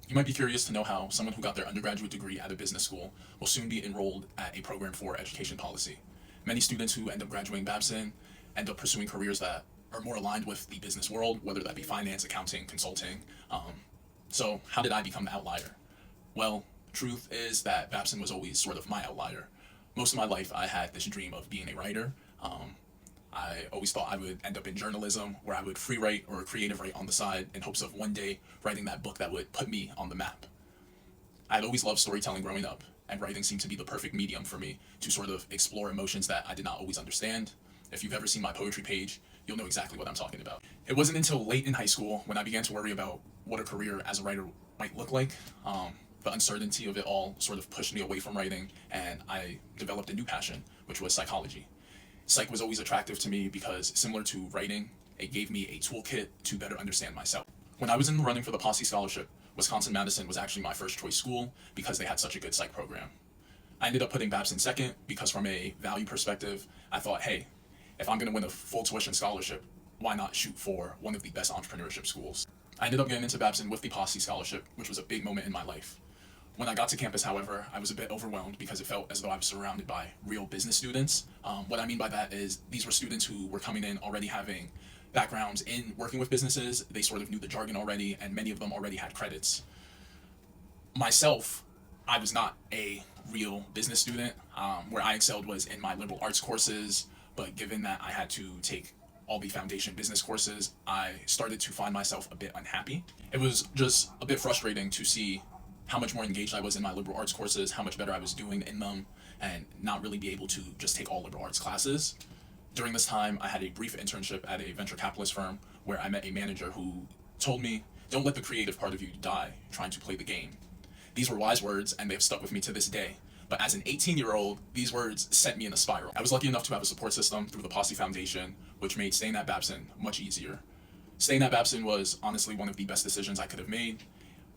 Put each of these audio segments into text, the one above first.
You might be curious to know how someone who got their undergraduate degree at a business school will soon be enrolled at a program for education policy. Many students who end up graduating Babson end up pursuing careers that are more aligned with the business world, whether that be finance, accounting, consulting. So, how did I become the outlier? Well, truth is that Babson was always sort of my outlier. Most of my life, I had this dream of being a writer. I always thought I would end up in journalism, where I would free write or creative write on the side in hopes of one day writing that book that would put me on the map. I'd always loved storytelling growing up, and writing seemed to be the perfect medium for me to sort of explore emotions that I did not always understand. If you've ever seen my poetry page, you'll know exactly what I'm talking about. It wasn't until late in high school when I began to worry about what a career as a writer might look like. The uncertainty of it all sort of pushed me away from writing, and I developed a new passion, which was psychology. Psych was always attractive to me because, similar to writing, it gave me a toolkit to better understand myself. When I was in the running for the Posse Scholarship, Wisconsin-Madison was actually my first choice school because they had such a good psych program. I ended up putting Babson second because, from a value perspective, I thought, hey, if I'm going to win a full tuition scholarship, why not shoot for one of the best entrepreneurship schools? I ended up getting into Babson with the Posse Scholarship, which was a big moment in my life. When I got to campus, however, I was a bit overwhelmed because it felt as though I was surrounded by real business students. What I mean by that is these were students who were coming in already having backgrounds in working with businesses. They sort of knew the jargon already, and many of them already had credits. Myself, I was not a real business student. Where I excelled was in my liberal arts courses, but given that I had to take all the foundation business courses, I started to find myself a bit unhappy. It was just a bit frustrating to see how much more engaged I was in my liberal arts courses, how much better I was doing in them, and not really be able to just take all liberal arts classes. During this time, I had a brief internship at a venture capitalist firm where I met a manager who told me, "Don't let the creative part of you die trying to play the game." These were wise words, and they have stuck with me to this day. But as an 18-year-old, these words sent me in a spiral. I was lucky enough to have a support system through the Posse Foundation, which made staying at Babson much easier. Staying at Babson was honestly one of the best decisions I could have made.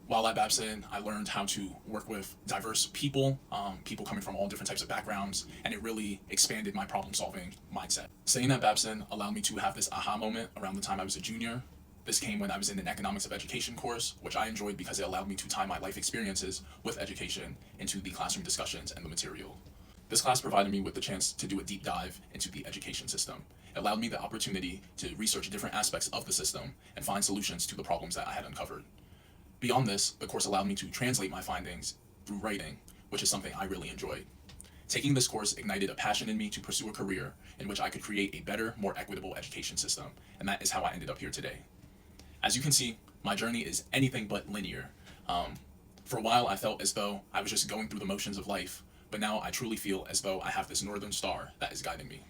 While at Babson, I learned how to work with diverse people, people coming from all different types of backgrounds, and it really expanded my problem-solving mindset. Staying at Babson allowed me to have this aha moment around the time I was a junior. This came when I was in an economics of education course, which I enjoyed because it allowed me to tie my life experiences with education into the classroom discussions and the material. This class provided me with the chance to do a deep dive into the education system. It allowed me the opportunity to research different aspects of the system and find solutions to the problems that I had uncovered. Beyond this, the course allowed me to translate my findings through writing, which is something I really enjoyed. Taking this course ignited a passion in me to pursue a career in which I could create a better, more equitable education system, and that is how I ended up here today. As you can see, my journey is anything but linear. For a while, I felt as though I was just going through the motions of life, but now I truly feel as though I have this northern star that is guiding me.